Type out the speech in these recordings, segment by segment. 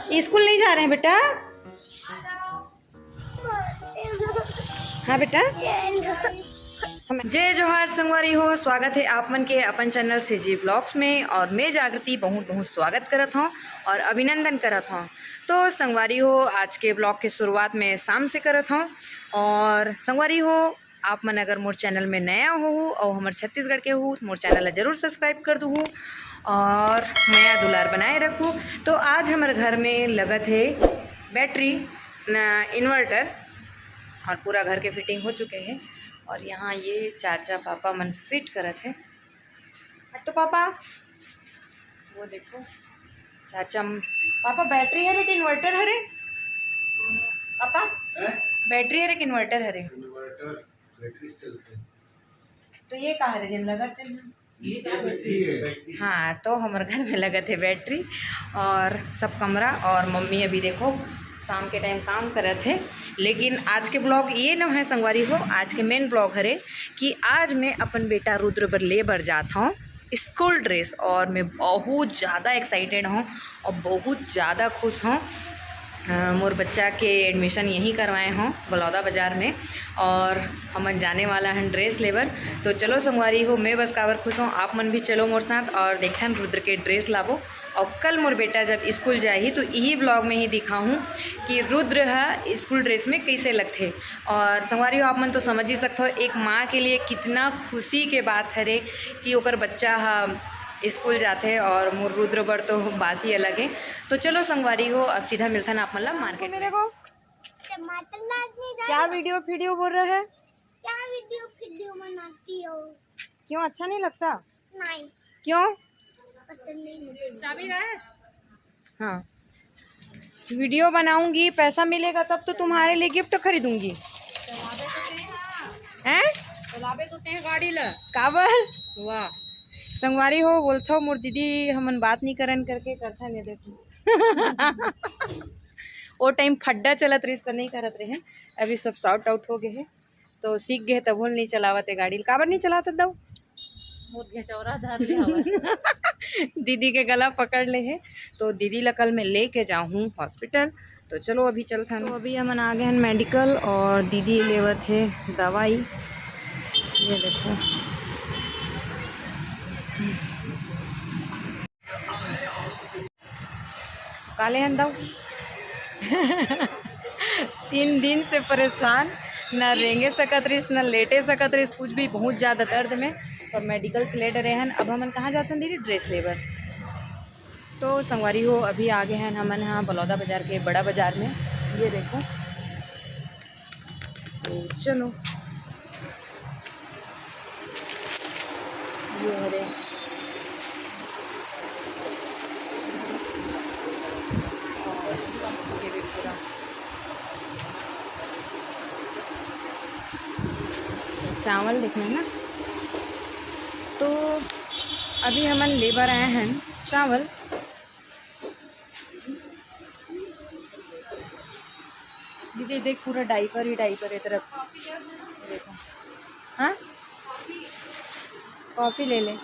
School नहीं जा रहे हैं बेटा? हाँ बेटा। जय जोहार संगवारी हो, स्वागत है आप मन के अपन चैनल से जी व्लॉग्स में। और मैं जागृति बहुत बहुत स्वागत करत हूँ और अभिनंदन करत हूँ। तो संगवारी हो, आज के ब्लॉग की शुरुआत में शाम से करत हूँ। और संगवारी हो, आप मन अगर मोर चैनल में नया हो और हमारे छत्तीसगढ़ के हो, मोर चैनल ज़रूर सब्सक्राइब कर दूँ और नया दुलार बनाए रखूँ। तो आज हमारे घर में लगत है बैटरी इन्वर्टर और पूरा घर के फिटिंग हो चुके हैं। और यहाँ ये चाचा पापा मन फिट करत है। तो पापा वो देखो, चाचा पापा बैटरी है रे कि इन्वर्टर है रे? पापा बैटरी है रे कि इन्वर्टर है रे? बैटरी चलते। तो ये कहाँ रे जिन लगत है? हाँ, तो हमारे घर में लगत है बैटरी और सब कमरा। और मम्मी अभी देखो शाम के टाइम काम करत है। लेकिन आज के ब्लॉग ये न है संगवारी हो, आज के मेन ब्लॉग हरे कि आज मैं अपन बेटा रुद्र पर ले बर जाता हूँ स्कूल ड्रेस। और मैं बहुत ज़्यादा एक्साइटेड हूँ और बहुत ज़्यादा खुश हूँ। मोर बच्चा के एडमिशन यहीं करवाए हों बलौदा बाज़ार में और हमन जाने वाला हैं ड्रेस लेबर। तो चलो संगवारी हो, मैं बस कावर खुश हूँ, आप मन भी चलो मोर साथ और देखथन रुद्र के ड्रेस लाबो। और कल मोर बेटा जब स्कूल जाही तो यही ब्लॉग में ही दिखाऊँ कि रुद्र है स्कूल ड्रेस में कैसे लगते। और संगवारी हो, आप मन तो समझ ही सकते हो एक माँ के लिए कितना खुशी के बात है कि ओकर बच्चा स्कूल जाते हैं। और मोर रुद्र बर तो बात ही अलग है। तो चलो संगवारी हो, अब सीधा मिलता ना आप मतलब मार्केट में। क्या वीडियो बोल रहा है? क्या वीडियो बनाती हो? क्यों अच्छा नहीं लगता? नहीं, क्यों? पसंद नहीं मुझे। चाबी राज? हाँ, वीडियो बनाऊंगी, पैसा मिलेगा तब तो तुम्हारे लिए गिफ्ट खरीदूंगी। हैं? गाड़ी ला काबर? वाह संगवारी हो, बोलते हो मोर दीदी हमन बात नहीं करन करके करता नहीं देखो। वो टाइम फड्डा चलत रही तो नहीं करत रहे, अभी सब शॉर्ट आउट हो गए हैं तो सीख गए तब नहीं चलावत है गाड़ी। काबर नहीं चलाते दो? दीदी के गला पकड़ ले है तो दीदी ला कल मैं लेके जाऊँ हॉस्पिटल। तो चलो अभी चलता। तो अभी हमन आ गए हैं मेडिकल और दीदी लेवत है दवाई। ये देखो काले हंदाऊ 3 दिन से परेशान, न रेंगे सकत रही न लेटे सकत रही, कुछ भी बहुत ज़्यादा दर्द में। तो मेडिकल से लेट रहे हैं। अब हमन कहाँ जाते हैं दीदी? Dress labour. तो संगवारी हो, अभी आ गए हैं हमन यहाँ बलौदा बाज़ार के बड़ा बाज़ार में। ये देखो, तो चलो ये हरे चावल देखना है ना। तो अभी हमन लेबर आए हैं चावल। दीदी देख पूरा डाइपर ही डाइपर है तरफ। देखो, हाँ कॉफ़ी ले ले।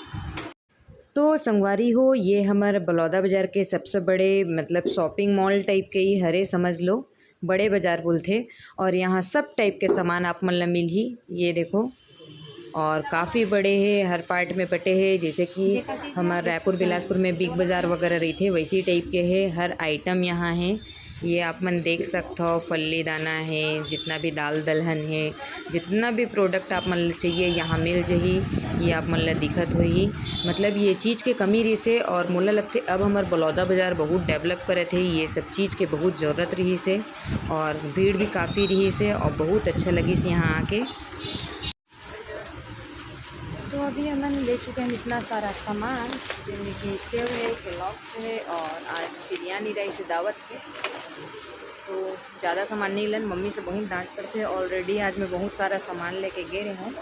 तो संगवारी हो, ये हमारे बलौदा बाज़ार के सबसे बड़े मतलब शॉपिंग मॉल टाइप के ही हरे, समझ लो बड़े बाज़ार बोलते। और यहाँ सब टाइप के सामान आप मन ला मिल ही। ये देखो, और काफ़ी बड़े हैं, हर पार्ट में बटे हैं। जैसे कि हमारे रायपुर बिलासपुर में बिग बाज़ार वगैरह रही थे वैसी टाइप के हैं। हर आइटम यहाँ है। ये आप मन देख सकते हो, फल्ली दाना है, जितना भी दाल दलहन है, जितना भी प्रोडक्ट आप मन चाहिए यहाँ मिल जाही। ये आप मन ला दिखत हो ही, मतलब ये चीज़ के कमी रही से। और मोला लगते अब हमारे बलौदा बाज़ार बहुत डेवलप करे थे, ये सब चीज़ के बहुत ज़रूरत रही से और भीड़ भी काफ़ी रही से और बहुत अच्छा लगी से यहाँ आके। तो अभी हमन ले चुके हैं इतना सारा सामान, जिनमें कि सेव है, केलॉग्स है और आज बिरयानी रही से दावत है। तो ज़्यादा सामान नहीं लन, मम्मी से बहुत डांट पड़ते हैं। ऑलरेडी आज मैं बहुत सारा सामान लेके गए रहे हूँ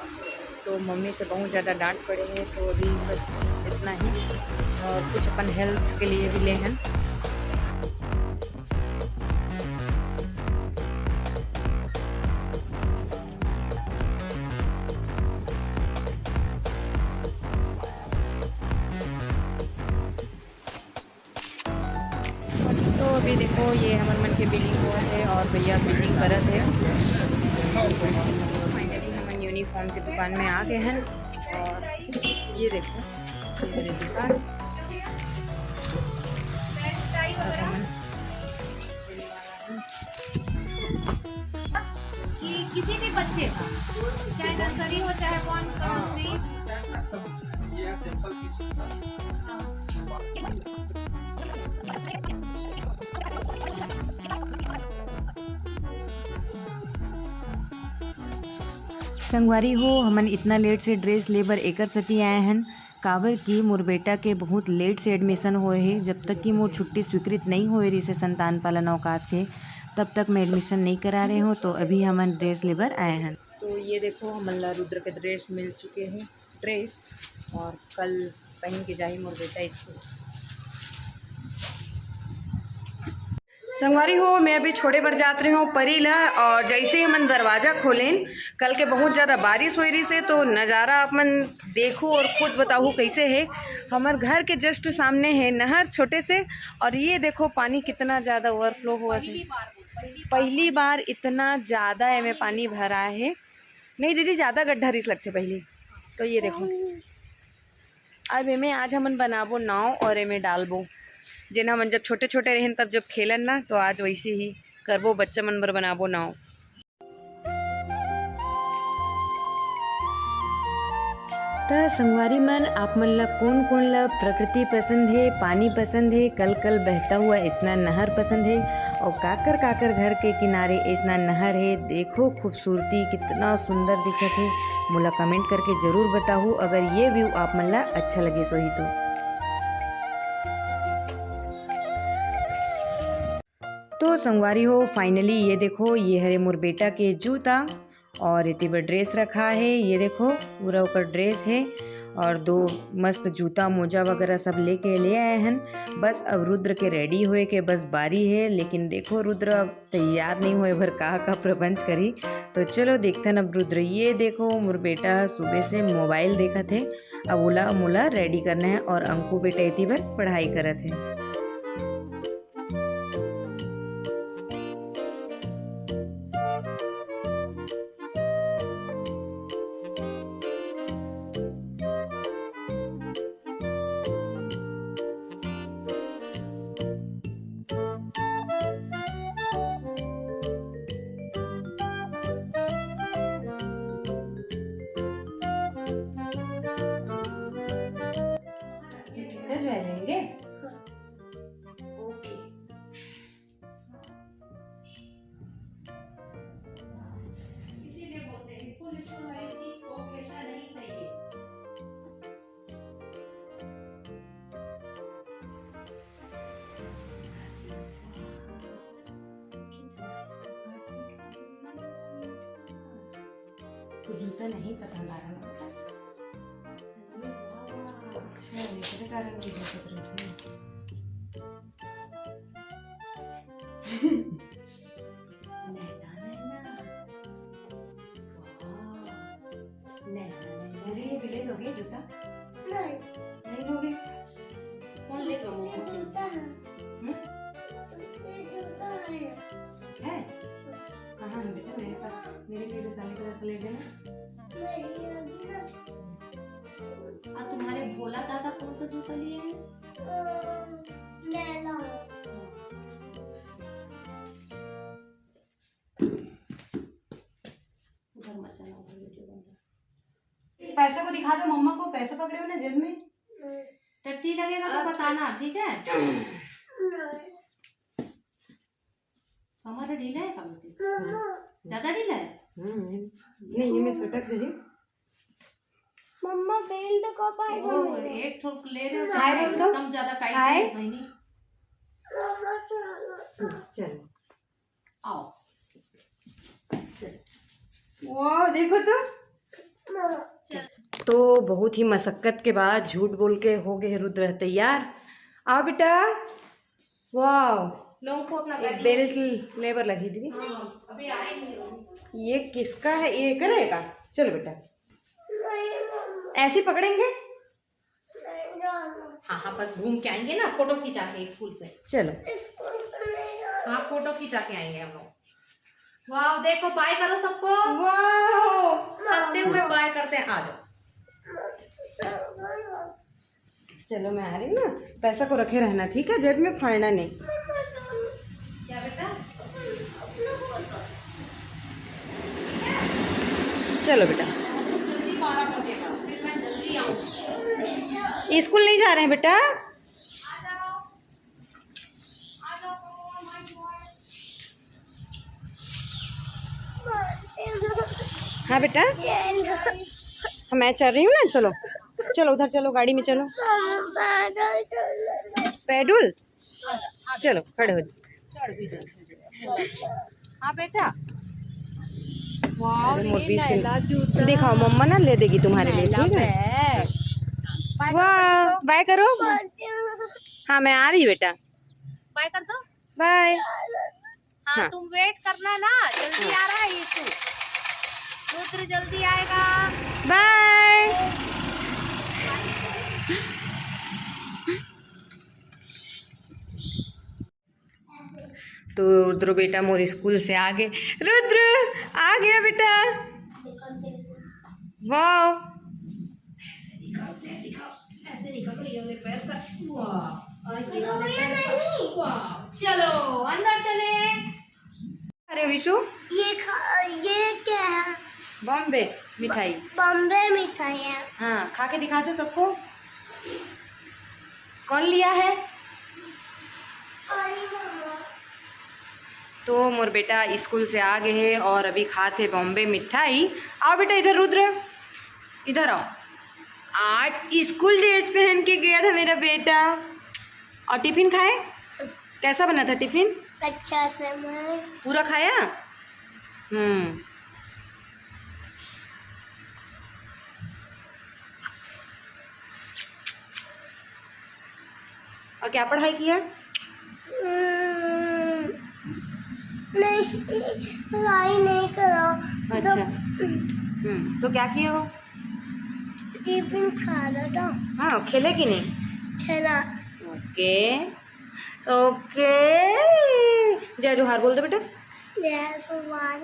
तो मम्मी से बहुत ज़्यादा डांट पड़े हैं। तो अभी बस इतना ही, और कुछ अपन हेल्थ के लिए भी ले हैं। तो अभी देखो देखो ये हमन मन के बिलिंग हुआ है और भैया बिलिंग करत है। फाइनली हमन यूनिफॉर्म की दुकान में आ गए हैं और ये देखो ये मेरी दुकान और हमन कि किसी भी बच्चे का चाहे नर्सरी हो चाहे वन थ्री ये सिंपल पीस उसका संगवारी हो हमन इतना लेट से ड्रेस लेबर एकर सती आए हैं काबर की मोर बेटा के बहुत लेट से एडमिशन होए है। जब तक कि मोर छुट्टी स्वीकृत नहीं होए रही से संतान पालन अवकाश के तब तक मैं एडमिशन नहीं करा रहे हूँ। तो अभी हमन ड्रेस लेबर आए हैं। तो ये देखो हमन ला रुद्र के ड्रेस मिल चुके हैं ड्रेस और कल पहन के जाही मोर बेटा स्कूल। संगवारी हो मैं अभी छोड़े बर जात रही हूँ परी ला और जैसे ही हमन दरवाज़ा खोलें कल के बहुत ज़्यादा बारिश हो रही से तो नज़ारा आप मन देखो और खुद बताओ कैसे है। हमार घर के जस्ट सामने है नहर छोटे से और ये देखो पानी कितना ज़्यादा ओवरफ्लो हुआ है। पहली बार इतना ज़्यादा एमे पानी भरा है। नहीं दीदी ज़्यादा गड्ढा रिस लगते पहले। तो ये देखो अब एमे आज हमन बनाबो नाव और एमे डालबो जेना मन जब छोटे छोटे रहें तब जब खेलन ना तो आज वैसे ही करबो बच्चा मन बर बनाबो नाव। तो संगवारी मन आप मन ला कौन कौन ला प्रकृति पसंद है पानी पसंद है कल कल बहता हुआ स्नान नहर पसंद है और काकर घर के किनारे स्नान नहर है। देखो खूबसूरती कितना सुंदर दिखत है। मोला कमेंट करके ज़रूर बताओ अगर ये व्यू आप मन ला अच्छा लगे सोही तो संगवारी हो फाइनली ये देखो ये हरे मोर बेटा के जूता और इतनी बड़ा ड्रेस रखा है। ये देखो पूरा ऊपर ड्रेस है और दो मस्त जूता मोजा वगैरह सब लेके ले आए हैं। बस अब रुद्र के रेडी हुए के बस बारी है। लेकिन देखो रुद्र अब तैयार नहीं हुए भर कहाँ का प्रबंध करी। तो चलो देखते हैं अब रुद्र। ये देखो मोर बेटा सुबह से मोबाइल देखा थे अब ओला मोला रेडी करना है और अंकु बेटा इतनी बार पढ़ाई करत है। जाएंगे ओके। इसीलिए बोलते हैं स्कूल वाली चीज को खेलना नहीं चाहिए। तो जूता नहीं पसंद आ रहा ना अच्छा इसके कारण नहीं दिक्कत रहती है। भी ले दोगे जूता? नहीं लोगे? कौन लेगा वो? है? कहाँ है बेटा मेरे पास? मेरे लिए भी काले कलर का ले देना। तुम्हारे भोला दादा कौन सा जूता लिए हैं? पैसे को दिखा दो मम्मा को। पैसे पकड़े हो ना जेब में। टट्टी लगेगा तो बताना ठीक है। हमारा ढीला है कम ज्यादा ढीला है। नहीं ये मैं सटक चाहिए। मम्मा बेल्ट कब आएगा? एक ठोक ले रहे हो कम ज्यादा टाइट है इस महीने। मम्मा चलो आओ वो देखो तो बहुत ही मशक्कत के बाद झूठ बोल के हो गए रुद्र तैयार। आओ बेटा। वाह लोगों को अपना बेल्ट लेबर लगी दीदी। अभी आए नहीं। ये किसका है? ये करेगा। चलो बेटा ऐसे पकड़ेंगे। हाँ हाँ बस घूम के आएंगे ना फोटो खिंचा के स्कूल से। चलो स्कूल से नहीं हाँ फोटो खिंचा के आएंगे हम लोग। वाह देखो बाय करो सबको, वाह हंसते हुए बाय करते हैं। आ जाओ चलो मैं आ रही हूँ ना, पैसा को रखे रहना ठीक है, जेब में फाड़ना नहीं। क्या बेटा? चलो बेटा, जल्दी 12 बजेगा, फिर मैं जल्दी आऊँगी। स्कूल नहीं जा रहे हैं बेटा? आ जाओ माय गॉड। हाँ बेटा, मैं चल रही हूँ ना, चलो चलो उधर चलो, गाड़ी में चलो। पैडल चलो खड़े हो जाओ। हाँ बेटा। वाह मोर ये बीस के नैला जूता। दिखाओ, मम्मा ना ले देगी तुम्हारे लिए, नैला ठीक है? बैग। वाह बाय करो। हाँ मैं आ रही बेटा, बाय कर दो। बाय। हाँ, हाँ। तुम वेट करना ना, जल्दी आ रहा है यीशु। रुद्र जल्दी आएगा। बाय। तो रुद्र बेटा मोर स्कूल से आ गए। रुद्र आ गया बेटा, वाह ऐसे निकल रही है मेरे पैर पर। वाह चलो अंदर चले। अरे विशु, ये क्या है? बॉम्बे मिठाई। बॉम्बे मिठाई है। हाँ खा के दिखा दो सबको, कौन लिया है? तो मोर बेटा स्कूल से आ गए हैं और अभी खाते बॉम्बे मिठाई। आओ बेटा इधर, रुद्र इधर आओ। आज स्कूल ड्रेस पहन के गया था मेरा बेटा, और टिफिन खाए? कैसा बना था टिफिन? अच्छा से मैं पूरा खाया? और क्या पढ़ाई किया? नहीं, पढ़ाई नहीं करो। अच्छा। तो क्या किए हो? टिफिन खाना था। हाँ खेले कि नहीं? खेला। ओके ओके, जय जोहार बोल दो बेटा। जय भगवान।